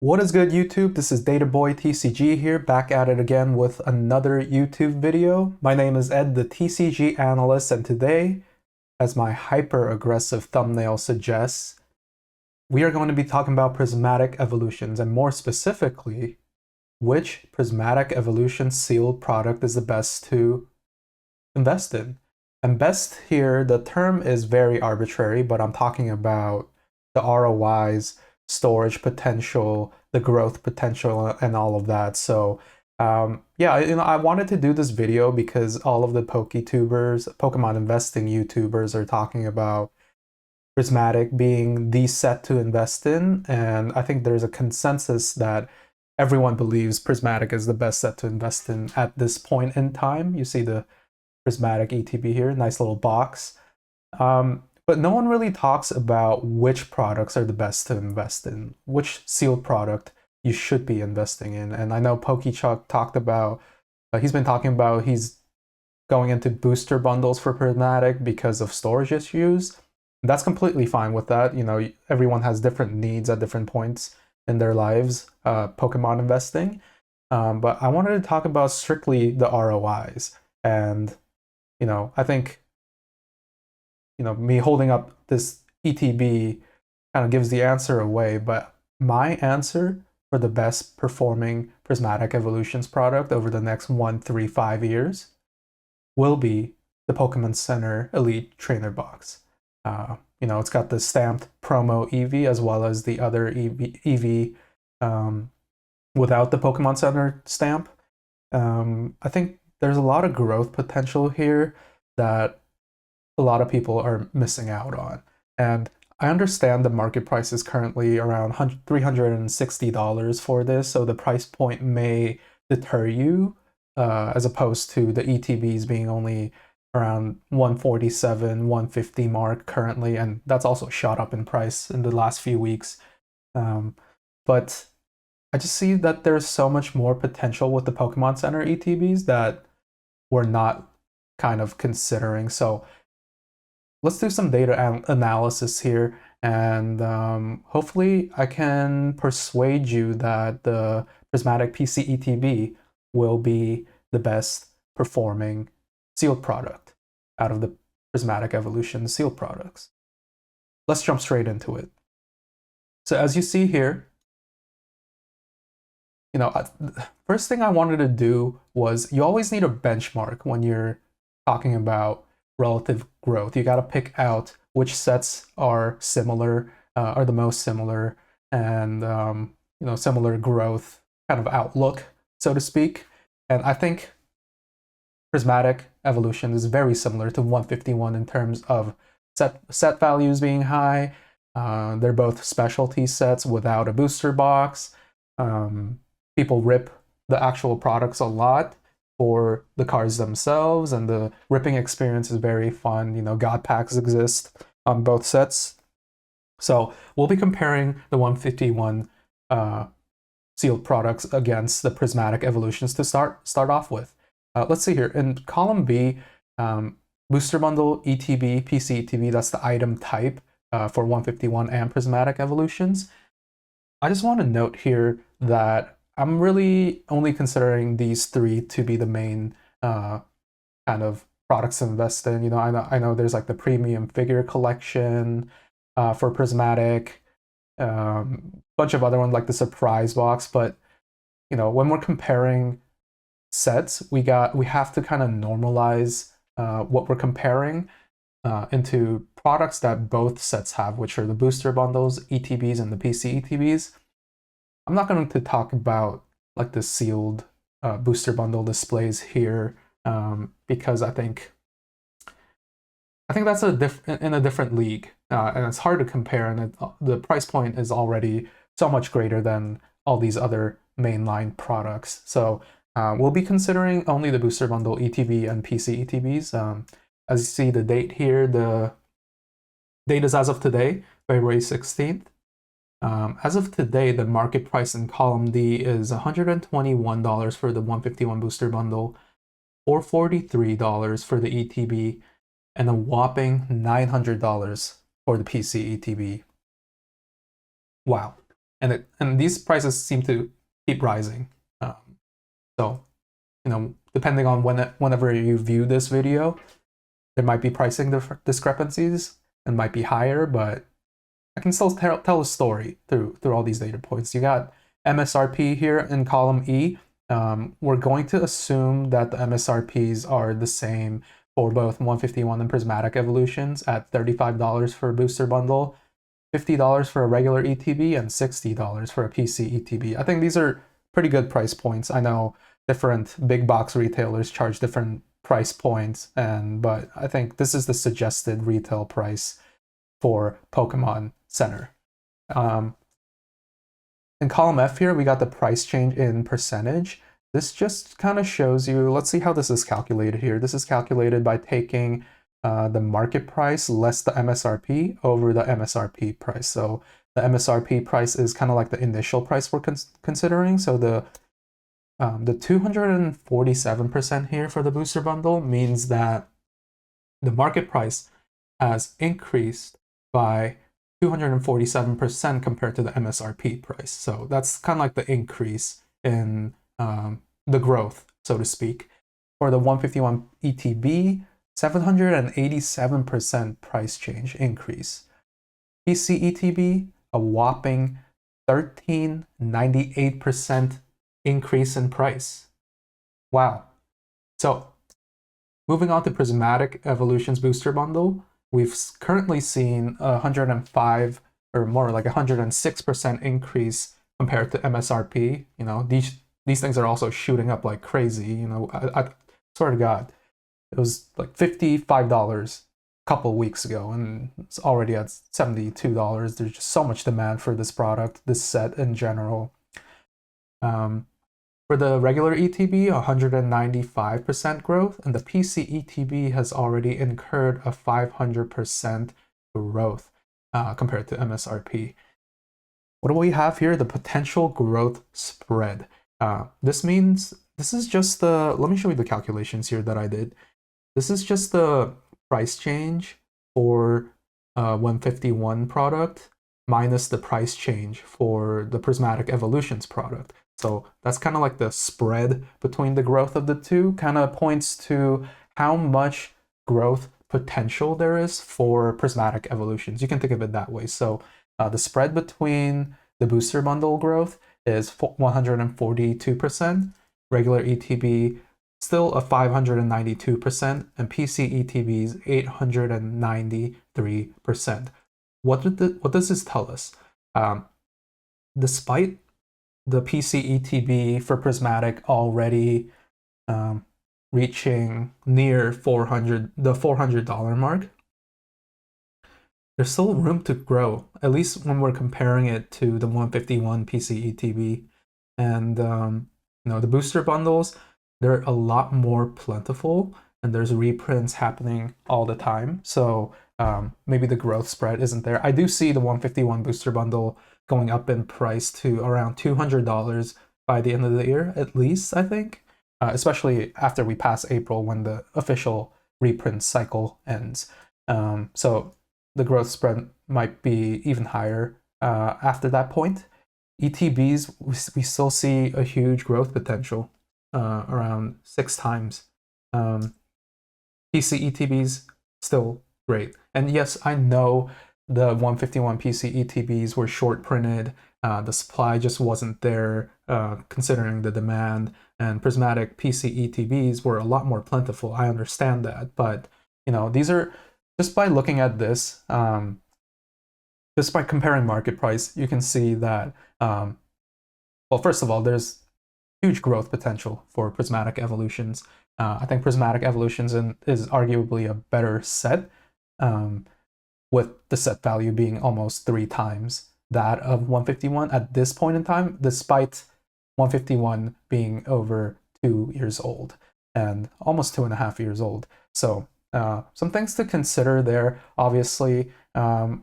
What is good, YouTube? This is DataBoy TCG here, back at it again with another YouTube video. My name is Ed, the TCG Analyst, and today, as my hyper-aggressive thumbnail suggests, we are going to be talking about Prismatic Evolutions, and more specifically, which Prismatic Evolution sealed product is the best to invest in. And best here, the term is very arbitrary, but I'm talking about the ROIs, storage potential, the growth potential, and all of that. So yeah, I wanted to do this video because all of the PokeTubers, Pokemon investing YouTubers are talking about Prismatic being the set to invest in, and I think there's a consensus that everyone believes Prismatic is the best set to invest in at this point in time. You see the Prismatic ETB here, nice little box. But no one really talks about which products are the best to invest in, which sealed product you should be investing in. And I know PokeChuck talked about, he's been talking about he's going into booster bundles for Prismatic because of storage issues. That's completely fine with that. You know, everyone has different needs at different points in their lives, Pokemon investing. But I wanted to talk about strictly the ROIs. And I think, me holding up this ETB kind of gives the answer away, but my answer for the best performing Prismatic Evolutions product over the next 1, 3, 5 years will be the Pokemon Center Elite Trainer Box. It's got the stamped promo Eevee as well as the other Eevee without the Pokemon Center stamp. I think there's a lot of growth potential here that a lot of people are missing out on. And I understand the market price is currently around $360 for this, so the price point may deter you as opposed to the ETBs being only around 147, 150 mark currently, and that's also shot up in price in the last few weeks. But I just see that there's so much more potential with the Pokemon Center ETBs that we're not kind of considering. So let's do some data analysis here, and hopefully I can persuade you that the Prismatic PC ETB will be the best performing sealed product out of the Prismatic Evolution sealed products. Let's jump straight into it. So as you see here, first thing I wanted to do was you always need a benchmark when you're talking about relative growth. You got to pick out which sets are similar, are the most similar, and similar growth kind of outlook, so to speak. And I think Prismatic Evolution is very similar to 151 in terms of set values being high. They're both specialty sets without a booster box. People rip the actual products a lot for the cards themselves, and the ripping experience is very fun. God packs exist on both sets. So we'll be comparing the 151 sealed products against the Prismatic Evolutions to start off with. Let's see here. In column B, Booster Bundle, ETB, PC ETB, that's the item type for 151 and Prismatic Evolutions. I just want to note here that I'm really only considering these three to be the main kind of products to invest in. I know there's like the premium figure collection for Prismatic, bunch of other ones like the surprise box. But when we're comparing sets, we have to kind of normalize what we're comparing into products that both sets have, which are the booster bundles, ETBs, and the PC ETBs. I'm not going to talk about like the sealed booster bundle displays here because I think that's in a different league, and it's hard to compare, and the price point is already so much greater than all these other mainline products. So we'll be considering only the booster bundle ETB and PC ETBs. As you see the date here, the date is as of today, February 16th. As of today, the market price in column D is $121 for the 151 booster bundle, or $43 for the ETB, and a whopping $900 for the PC ETB. Wow. and these prices seem to keep rising. So, depending on whenever you view this video, there might be pricing discrepancies and might be higher, but I can still tell a story through all these data points. You got MSRP here in column E. We're going to assume that the MSRPs are the same for both 151 and Prismatic Evolutions at $35 for a booster bundle, $50 for a regular ETB, and $60 for a PC ETB. I think these are pretty good price points. I know different big box retailers charge different price points, but I think this is the suggested retail price for Pokemon Center. In column F here, we got the price change in percentage. This just kind of shows you, let's see how this is calculated here. This is calculated by taking the market price less the MSRP over the MSRP price. So the MSRP price is kind of like the initial price we're considering. So the 247% here for the booster bundle means that the market price has increased by 247% compared to the MSRP price. So that's kind of like the increase in the growth, so to speak. For the 151 ETB, 787% price change increase. PC ETB, a whopping 1398% increase in price. Wow. So moving on to Prismatic Evolutions Booster Bundle, we've currently seen 105 or more like 106% increase compared to MSRP. These things are also shooting up like crazy. I swear to God, it was like $55 a couple weeks ago, and it's already at $72. There's just so much demand for this product, this set in general. For the regular ETB, 195% growth, and the PC ETB has already incurred a 500% growth compared to MSRP. What do we have here? The potential growth spread. This means, this is just let me show you the calculations here that I did. This is just the price change for 151 product minus the price change for the Prismatic Evolutions product. So that's kind of like the spread between the growth of the two, kind of points to how much growth potential there is for Prismatic Evolutions. You can think of it that way. So the spread between the booster bundle growth is 142%, regular ETB still a 592%, and PC ETB is 893%. What does this tell us? Despite the PC ETB for Prismatic already reaching near the $400 mark, there's still room to grow, at least when we're comparing it to the 151 PC ETB. And the booster bundles, they're a lot more plentiful, and there's reprints happening all the time. So maybe the growth spread isn't there. I do see the 151 booster bundle going up in price to around $200 by the end of the year, at least, I think. Especially after we pass April, when the official reprint cycle ends. So the growth spread might be even higher after that point. ETBs, we still see a huge growth potential, around 6 times. PC ETBs, still great. And yes, I know the 151 PC ETBs were short printed. The supply just wasn't there, considering the demand. And Prismatic PC ETBs were a lot more plentiful. I understand that, but these are, just by looking at this, just by comparing market price, you can see that, well, first of all, there's huge growth potential for Prismatic Evolutions. I think Prismatic Evolutions is arguably a better set, with the set value being almost 3 times that of 151 at this point in time, despite 151 being over 2 years old and almost 2.5 years old. So some things to consider there, obviously. And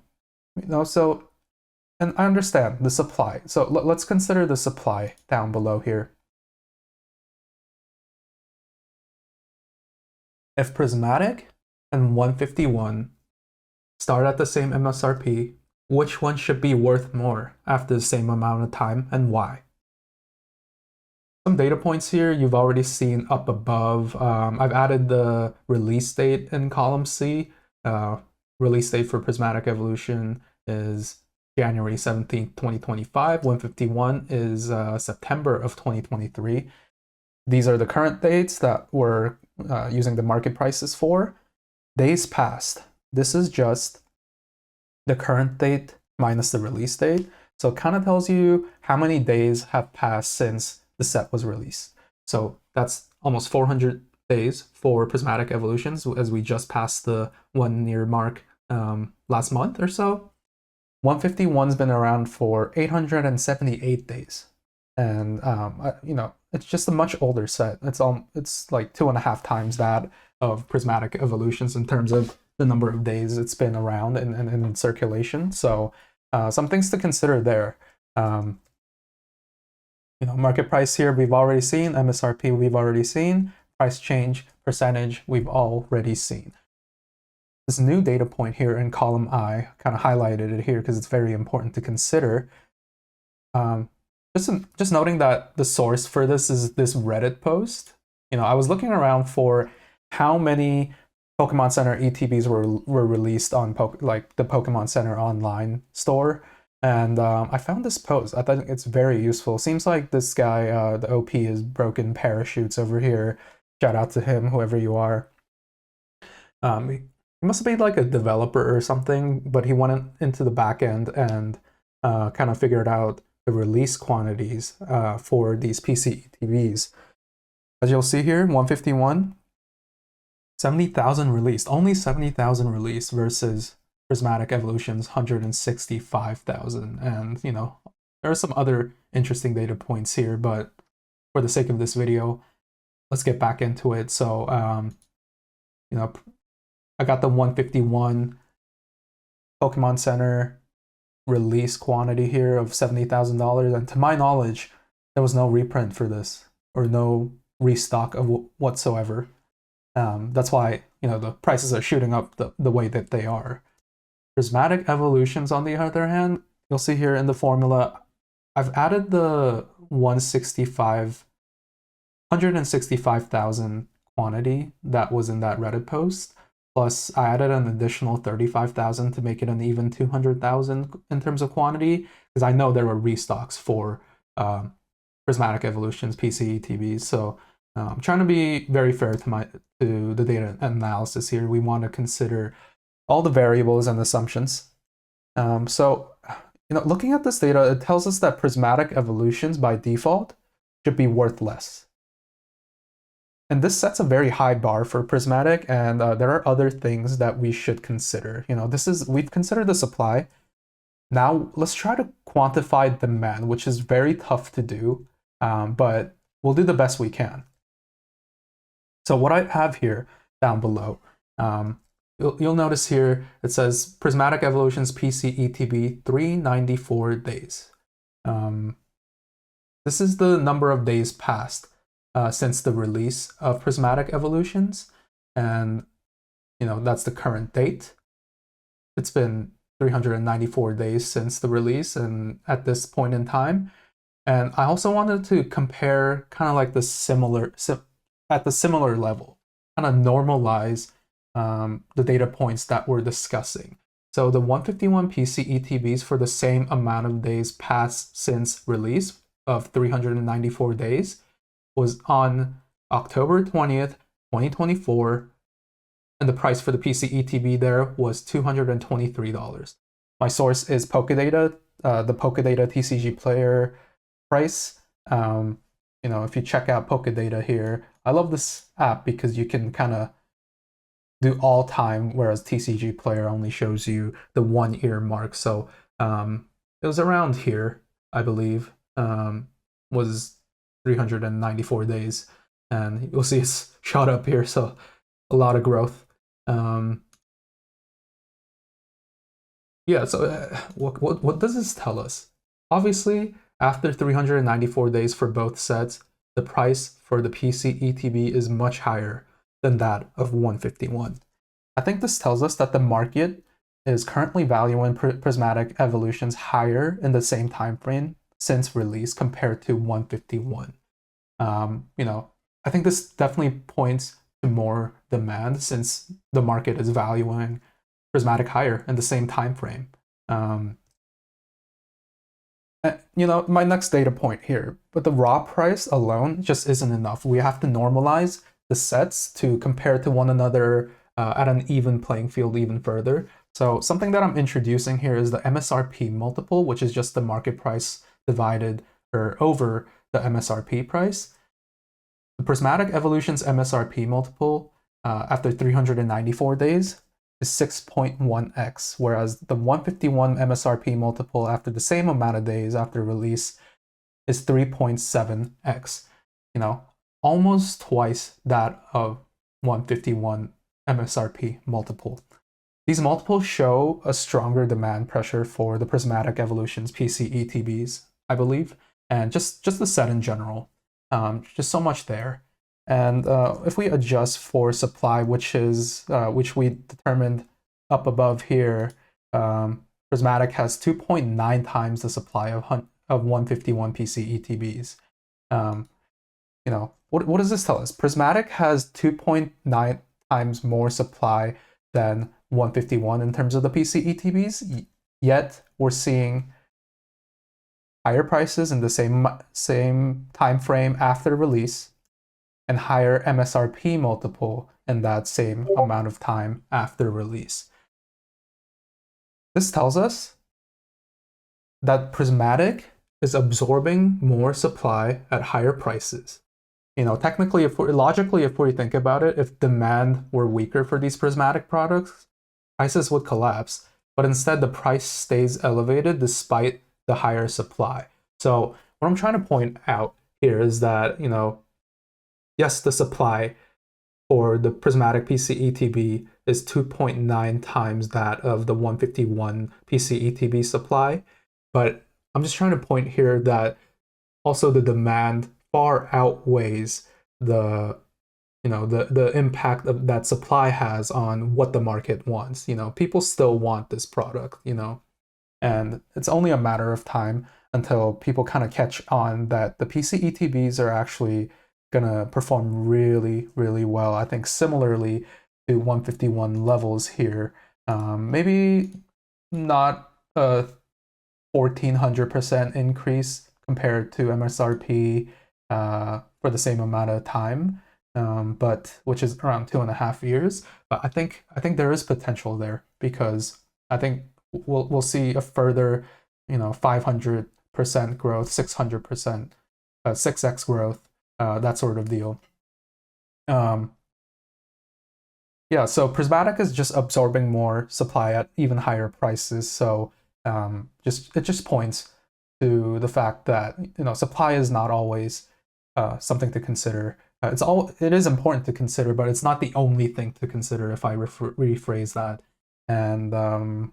I understand the supply. So let's consider the supply down below here. If Prismatic and 151 start at the same MSRP, which one should be worth more after the same amount of time and why? Some data points here you've already seen up above. I've added the release date in column C. Release date for Prismatic Evolution is January 17th, 2025. 151 is September of 2023. These are the current dates that we're using the market prices for. Days passed. This is just the current date minus the release date. So it kind of tells you how many days have passed since the set was released. So that's almost 400 days for Prismatic Evolutions, as we just passed the 1 year mark last month or so. 151's been around for 878 days. And, you know, it's just a much older set. It's like 2.5 times that of Prismatic Evolutions in terms of the number of days it's been around and in circulation. So some things to consider there. You know, market price here we've already seen, MSRP we've already seen, price change percentage we've already seen. This new data point here in column I, kind of highlighted it here because it's very important to consider. Just noting that the source for this is this Reddit post. You know, I was looking around for how many Pokemon Center ETBs were released on like the Pokemon Center online store, and I found this post. I thought it's very useful. Seems like this guy, the OP, is Broken Parachutes over here. Shout out to him, whoever you are. He must have been like a developer or something, but he went into the back end and kind of figured out the release quantities for these PC ETBs. As you'll see here, 151, 70,000 released, only 70,000 released versus Prismatic Evolutions 165,000. And, you know, there are some other interesting data points here, but for the sake of this video, let's get back into it. So, you know, I got the 151 Pokemon Center release quantity here of $70,000, and to my knowledge, there was no reprint for this or no restock of whatsoever. That's why, you know, the prices are shooting up the way that they are. Prismatic Evolutions, on the other hand, you'll see here in the formula, I've added the 165,000 quantity that was in that Reddit post. Plus, I added an additional 35,000 to make it an even 200,000 in terms of quantity, because I know there were restocks for Prismatic Evolutions PC ETBs. So I'm trying to be very fair to the data analysis here. We want to consider all the variables and assumptions. So, you know, looking at this data, it tells us that Prismatic Evolutions by default should be worth less. And this sets a very high bar for Prismatic, and there are other things that we should consider. You know, we've considered the supply. Now let's try to quantify demand, which is very tough to do, but we'll do the best we can. So what I have here down below, you'll notice here it says Prismatic Evolutions PC ETB 394 days. This is the number of days passed since the release of Prismatic Evolutions, and you know, that's the current date. It's been 394 days since the release and at this point in time. And I also wanted to compare kind of like at the similar level, kind of normalize the data points that we're discussing. So the 151 PC ETBs for the same amount of days passed since release of 394 days was on October 20th, 2024, and the price for the PC ETB there was $223. My source is Pokedata, the Pokedata TCG player price. You know, if you check out Pokedata here, I love this app because you can kind of do all time, whereas TCG player only shows you the 1 year mark. So it was around here, I believe, was 394 days, and you'll see it's shot up here, so a lot of growth. Yeah, so what does this tell us? Obviously, after 394 days for both sets, the price for the PC ETB is much higher than that of 151. I think this tells us that the market is currently valuing Prismatic Evolutions higher in the same time frame since release compared to 151. I think this definitely points to more demand since the market is valuing Prismatic higher in the same time frame. My next data point here, but the raw price alone just isn't enough. We have to normalize the sets to compare to one another at an even playing field even further. So something that I'm introducing here is the MSRP multiple, which is just the market price divided or over the MSRP price. The Prismatic Evolutions MSRP multiple after 394 days is 6.1x, whereas the 151 MSRP multiple after the same amount of days after release is 3.7x. Almost twice that of 151 MSRP multiple. These multiples show a stronger demand pressure for the Prismatic Evolutions PC ETBs, I believe, and just the set in general. Just so much there. And if we adjust for supply, which we determined up above here, Prismatic has 2.9 times the supply of 151 PC ETBs. What does this tell us? Prismatic has 2.9 times more supply than 151 in terms of the PC ETBs, yet we're seeing higher prices in the same time frame after release and higher MSRP multiple in that same amount of time after release. This tells us that Prismatic is absorbing more supply at higher prices. Technically, logically, if we think about it, if demand were weaker for these Prismatic products, prices would collapse, but instead the price stays elevated despite the higher supply. So what I'm trying to point out here is that, yes, the supply for the Prismatic PC ETB is 2.9 times that of the 151 PC ETB supply, but I'm just trying to point here that also the demand far outweighs the impact that supply has on what the market wants. People still want this product, and it's only a matter of time until people kind of catch on that the PC ETBs are actually gonna perform really, really well. I think similarly to 151 levels here, maybe not a 1400% increase compared to MSRP for the same amount of time, but which is around 2.5 years. But I think there is potential there because I think we'll see a further 500% growth, 600%, 6x growth, that sort of deal. Yeah, so Prismatic is just absorbing more supply at even higher prices. So it just points to the fact that supply is not always something to consider. It is important to consider, but it's not the only thing to consider if I rephrase that. And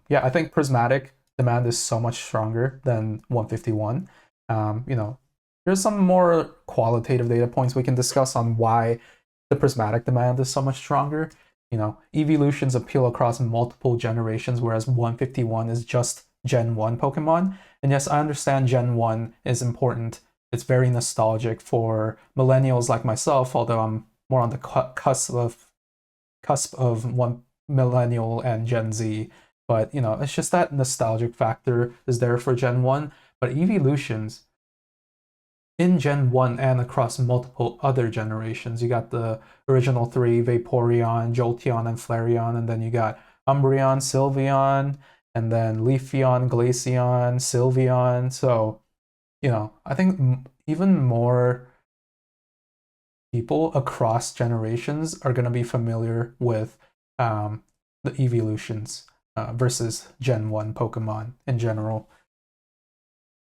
yeah, I think Prismatic demand is so much stronger than 151. There's some more qualitative data points we can discuss on why the Prismatic demand is so much stronger. Evolutions appeal across multiple generations, whereas 151 is just Gen 1 Pokemon. And yes, I understand Gen 1 is important. It's very nostalgic for millennials like myself, although I'm more on the cusp of one millennial and Gen Z. But it's just that nostalgic factor is there for Gen 1. But Evolutions in Gen 1 and across multiple other generations, you got the original 3, Vaporeon, Jolteon, and Flareon, and then you got Umbreon, Sylveon, and then Leafeon, Glaceon, Sylveon. So, I think even more people across generations are going to be familiar with the Evolutions versus Gen 1 Pokemon in general.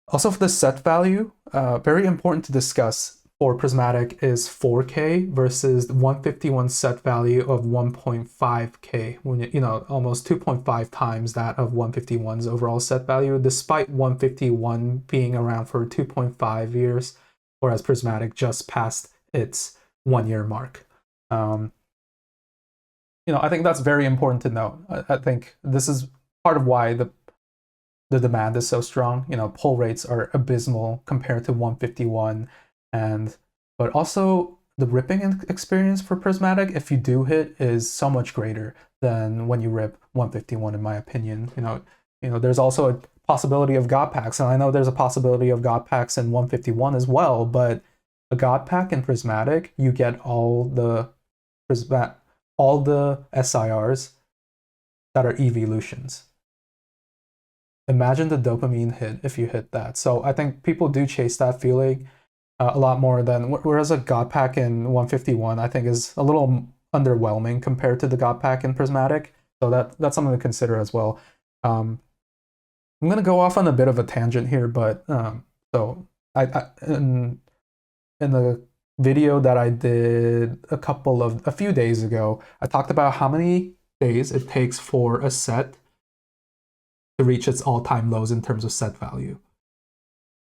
Also, for the set value, very important to discuss for Prismatic is 4K versus 151 set value of 1.5K, when almost 2.5 times that of 151's overall set value, despite 151 being around for 2.5 years, whereas Prismatic just passed its 1-year mark. I think that's very important to note. I think this is part of why the demand is so strong. You know, pull rates are abysmal compared to 151, but also the ripping experience for Prismatic, if you do hit, is so much greater than when you rip 151, in my opinion. There's also a possibility of God packs, and I know there's a possibility of God packs in 151 as well, but a God pack in Prismatic, you get all the SIRs that are evolutions. Imagine the dopamine hit if you hit that. So I think people do chase that feeling a lot more than, whereas a God pack in 151 I think is a little underwhelming compared to the God pack in Prismatic. So that's something to consider as well. I'm gonna go off on a bit of a tangent here, but so in the video that I did a few days ago, I talked about how many days it takes for a set to reach its all-time lows in terms of set value.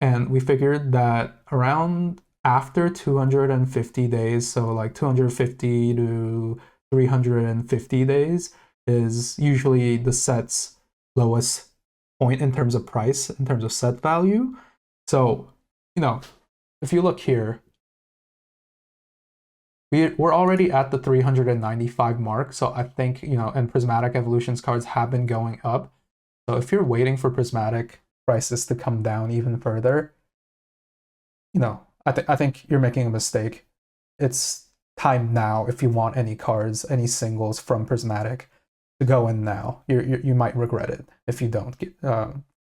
And we figured that around after 250 days, so like 250 to 350 days is usually the set's lowest point in terms of price, in terms of set value. So, if you look here, we're already at the 395 mark. So I think, and Prismatic Evolutions cards have been going up. So if you're waiting for Prismatic prices to come down even further, I think you're making a mistake. It's time now if you want any cards, any singles from Prismatic to go in now. You might regret it if you don't.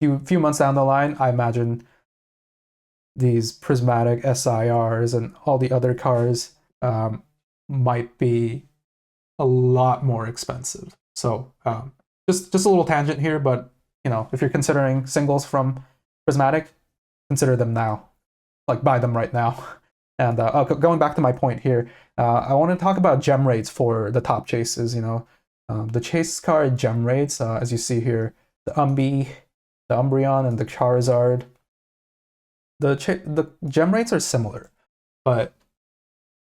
Few months down the line, I imagine these Prismatic SIRs and all the other cards might be a lot more expensive. So just a little tangent here, but if you're considering singles from Prismatic, consider them now. Like, buy them right now. And going back to my point here, I want to talk about gem rates for the top chases. The chase card gem rates, as you see here, the Umbee, the Umbreon, and the Charizard. The gem rates are similar, but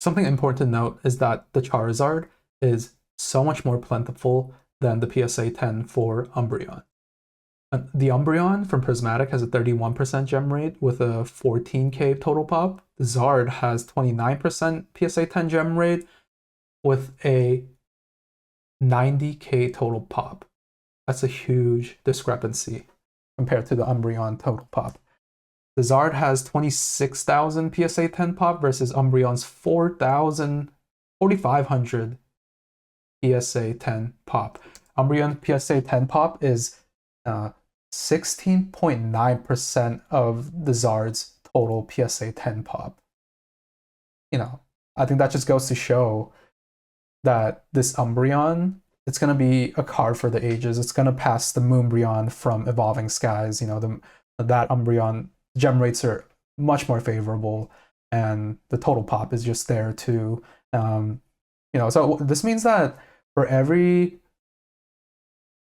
something important to note is that the Charizard is so much more plentiful than the PSA 10 for Umbreon. The Umbreon from Prismatic has a 31% gem rate with a 14k total pop. The Zard has 29% PSA 10 gem rate with a 90k total pop. That's a huge discrepancy compared to the Umbreon total pop. The Zard has 26,000 PSA 10 pop versus Umbreon's 4,500 PSA 10 pop. Umbreon PSA 10 pop is 16.9% of the Zard's total PSA 10 pop. I think that just goes to show that this Umbreon, it's going to be a card for the ages. It's going to pass the Moonbreon from Evolving Skies. That Umbreon gem rates are much more favorable, and the total pop is just there too. So this means that for every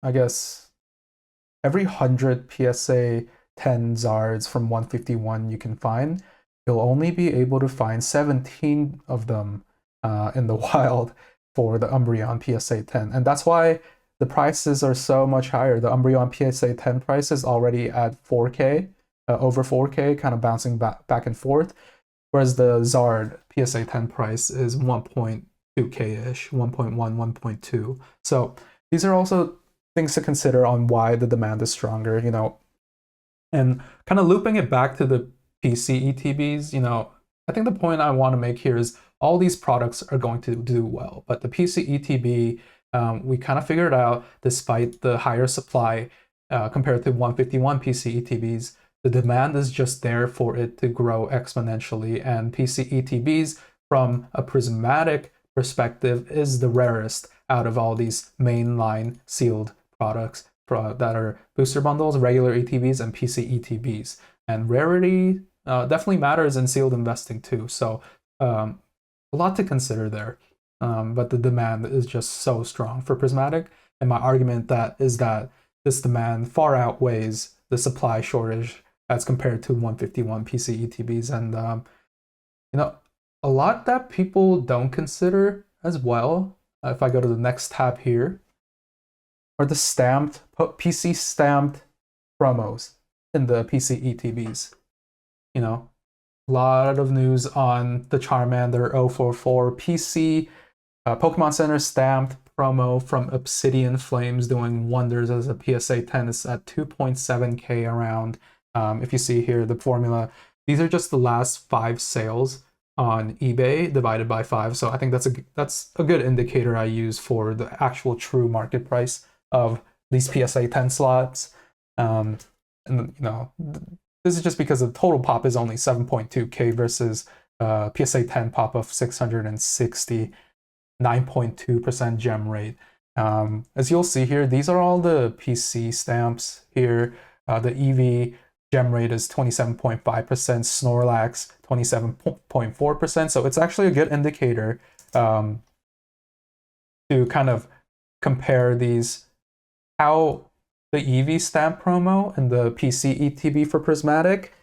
100 PSA 10 Zards from 151 you can find, you'll only be able to find 17 of them in the wild for the Umbreon PSA 10. And that's why the prices are so much higher. The Umbreon PSA 10 price is already at 4K, over 4K, kind of bouncing back and forth, whereas the Zard PSA 10 price is 1.2K-ish, 1.1, 1.2. So these are also things to consider on why the demand is stronger, and kind of looping it back to the PC ETBs, I think the point I want to make here is all these products are going to do well, but the PC ETB, we kind of figured out, despite the higher supply compared to 151 PC ETBs, the demand is just there for it to grow exponentially, and PC ETBs from a Prismatic perspective is the rarest out of all these mainline sealed products that are booster bundles, regular ETBs, and PC ETBs. And rarity definitely matters in sealed investing too. So a lot to consider there. But the demand is just so strong for Prismatic. And my argument is that this demand far outweighs the supply shortage as compared to 151 PC ETBs. And a lot that people don't consider as well, if I go to the next tab here, are the stamped PC stamped promos in the PC ETBs. You know, a lot of news on the Charmander 044 PC Pokemon Center stamped promo from Obsidian Flames doing wonders as a PSA 10 is at 2.7k around. If you see here the formula, these are just the last 5 sales on eBay divided by 5. So I think that's a good indicator I use for the actual true market price of these PSA 10 slots. And you know, this is just because the total pop is only 7.2k versus PSA 10 pop of 660, 9.2% gem rate. As you'll see here, these are all the PC stamps here. The Eevee gem rate is 27.5%, Snorlax 27.4%. So it's actually a good indicator to kind of compare these, how the Eevee stamp promo and the PC ETB for Prismatic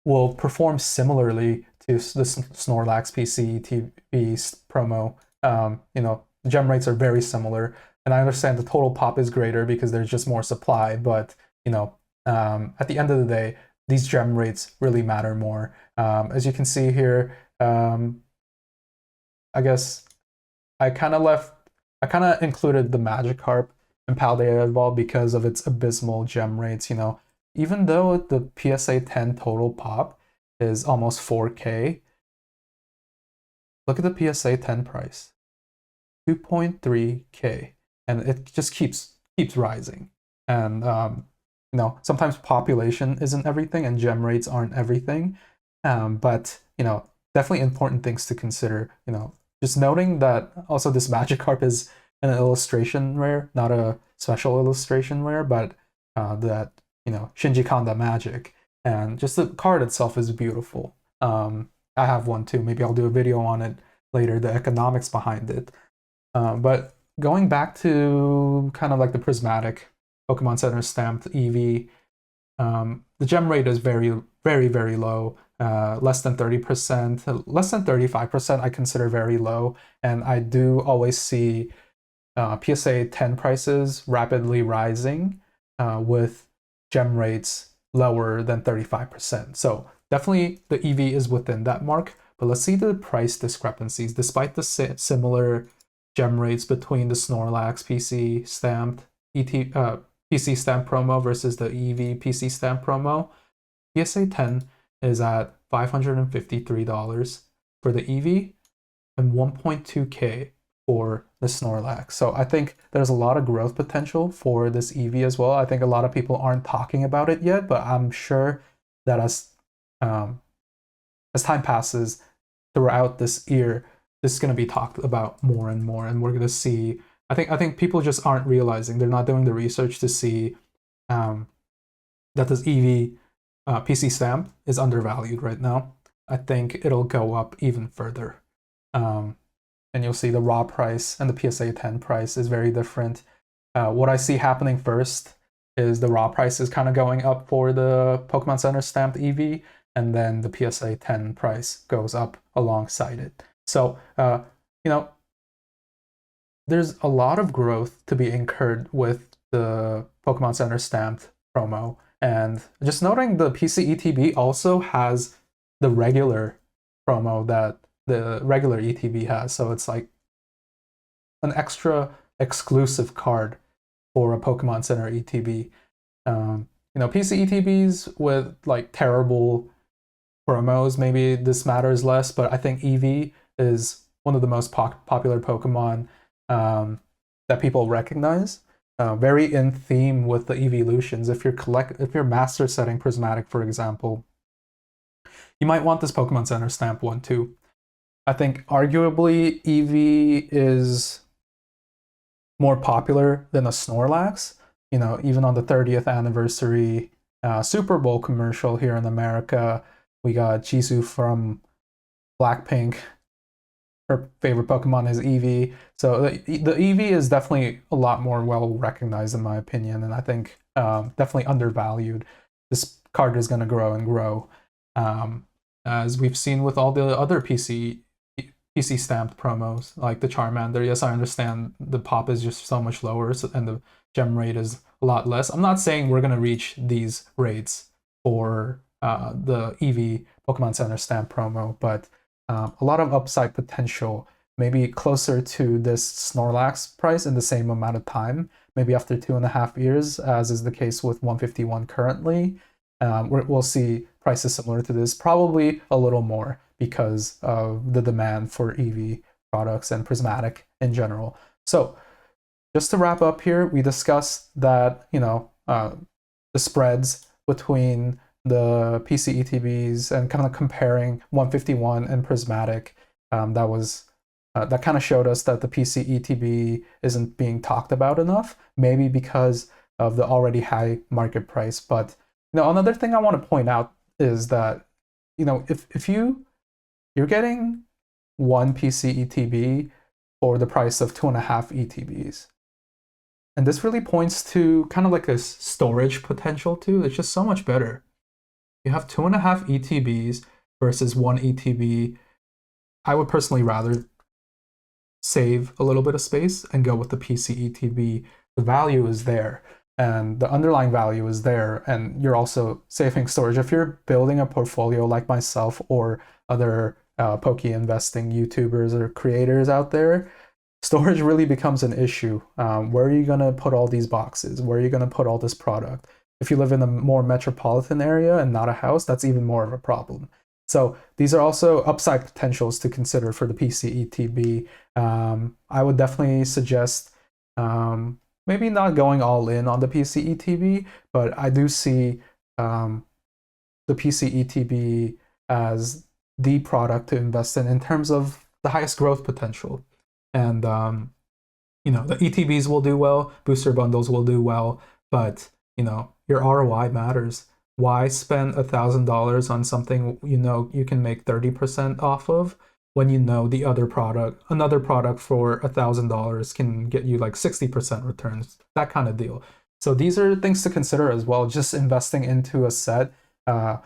will perform similarly to the Snorlax PC ETB promo. You know, gem rates are very similar, and I understand the total pop is greater because there's just more supply, but you know, at the end of the day, these gem rates really matter more. As you can see here, I guess I kind of included the Magikarp and Paldea Evolve because of its abysmal gem rates. You know, even though the PSA 10 total pop is almost 4k, look at the PSA 10 price, 2.3k, and it just keeps rising. And you know, sometimes population isn't everything and gem rates aren't everything, but you know, definitely important things to consider. You know, just noting that also this Magikarp is an illustration rare, not a special illustration rare, but that, you know, Shinji Kanda magic, and just the card itself is beautiful. I have one too. Maybe I'll do a video on it later, the economics behind it. But going back to kind of like the Prismatic Pokemon Center stamped Eevee, the gem rate is very low, less than 30%, less than 35% I consider very low, and I do always see PSA 10 prices rapidly rising with gem rates lower than 35%. So definitely the Eevee is within that mark, but let's see the price discrepancies. Despite the similar gem rates between the Snorlax PC stamped PC stamp promo versus the Eevee PC stamp promo, PSA 10 is at $553 for the Eevee and 1.2k for the Snorlax. So I think there's a lot of growth potential for this Eevee as well. I think a lot of people aren't talking about it yet, but I'm sure that as time passes throughout this year, this is going to be talked about more and more, and we're going to see. I think people just aren't realizing, they're not doing the research to see that this Eevee PC stamp is undervalued right now. I think it'll go up even further. And you'll see the raw price and the PSA 10 price is very different. What I see happening first is the raw price is kind of going up for the Pokemon Center stamped Eevee, and then the PSA 10 price goes up alongside it. So, you know, there's a lot of growth to be incurred with the Pokemon Center stamped promo. And just noting, the PC ETB also has the regular promo that the regular ETB has. So it's like an extra exclusive card for a Pokemon Center ETB. You know, PC ETBs with like terrible promos, maybe this matters less, but I think Eevee is one of the most popular Pokemon that people recognize. Very in theme with the Evolutions. If you're master setting Prismatic, for example, you might want this Pokemon Center stamp one too. I think arguably Eevee is more popular than a Snorlax. You know, even on the 30th anniversary Super Bowl commercial here in America, we got Jisoo from Blackpink. Her favorite Pokemon is Eevee. So the Eevee is definitely a lot more well recognized in my opinion, and I think definitely undervalued. This card is going to grow and grow, as we've seen with all the other PC PC stamped promos like the Charmander. Yes, I understand the pop is just so much lower, and the gem rate is a lot less. I'm not saying we're gonna reach these rates for the Eevee Pokemon Center stamp promo, but a lot of upside potential. Maybe closer to this Snorlax price in the same amount of time. Maybe after 2.5 years, as is the case with 151 currently. We'll see prices similar to this, probably a little more because of the demand for Eevee products and Prismatic in general. So just to wrap up here, we discussed that, the spreads between the PC ETBs and kind of comparing 151 and Prismatic. That kind of showed us that the PC ETB isn't being talked about enough, maybe because of the already high market price. But another thing I want to point out is that if you're getting one PC ETB for the price of 2.5 ETBs, and this really points to kind of like this storage potential too. It's just so much better. You have 2.5 ETBs versus 1 ETB. I would personally rather save a little bit of space and go with the PC ETB. The value is there and the underlying value is there, and you're also saving storage. If you're building a portfolio like myself or other Poke investing YouTubers or creators out there, storage really becomes an issue. Where are you going to put all these boxes? Where are you going to put all this product? If you live in a more metropolitan area and not a house, that's even more of a problem. So these are also upside potentials to consider for the PC ETB. I would definitely suggest maybe not going all in on the PC ETB, but I do see the PC ETB as the product to invest in terms of the highest growth potential. And the ETBs will do well, booster bundles will do well, but your ROI matters. Why spend $1,000 on something you can make 30% off of when the another product for $1,000 can get you like 60% returns, that kind of deal. So these are things to consider as well. Just investing into a set. For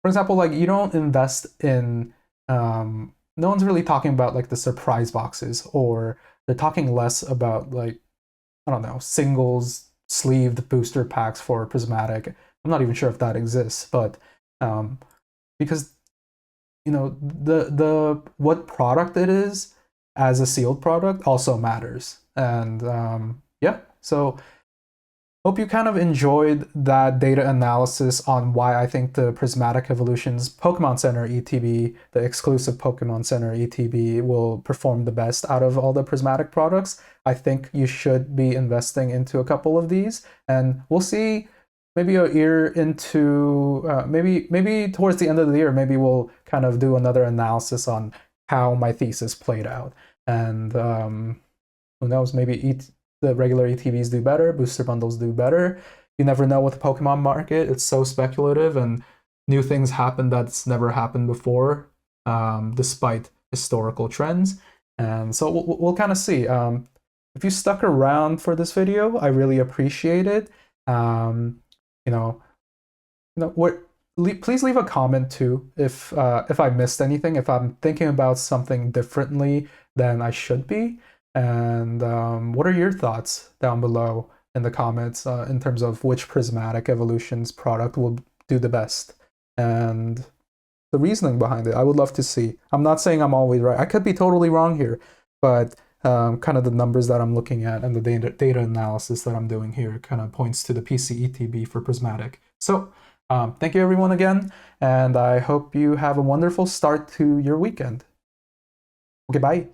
example, like you don't invest in. No one's really talking about like the surprise boxes, or they're talking less about like, I don't know, singles sleeved booster packs for Prismatic. I'm not even sure if that exists, but because the what product it is as a sealed product also matters. And yeah, so hope you kind of enjoyed that data analysis on why I think the Prismatic Evolutions Pokemon Center ETB, the exclusive Pokemon Center ETB, will perform the best out of all the Prismatic products. I think you should be investing into a couple of these, and we'll see maybe a year into, maybe towards the end of the year, maybe we'll kind of do another analysis on how my thesis played out. And who knows, maybe the regular ETBs do better, booster bundles do better. You never know with the Pokemon market. It's so speculative, and new things happen that's never happened before, despite historical trends. And so we'll kind of see. If you stuck around for this video, I really appreciate it. Please leave a comment too if I missed anything, if I'm thinking about something differently than I should be. And what are your thoughts down below in the comments in terms of which Prismatic Evolutions product will do the best and the reasoning behind it? I would love to see. I'm not saying I'm always right. I could be totally wrong here, but kind of the numbers that I'm looking at and the data analysis that I'm doing here kind of points to the PC ETB for Prismatic. So thank you everyone again, and I hope you have a wonderful start to your weekend. Okay, bye.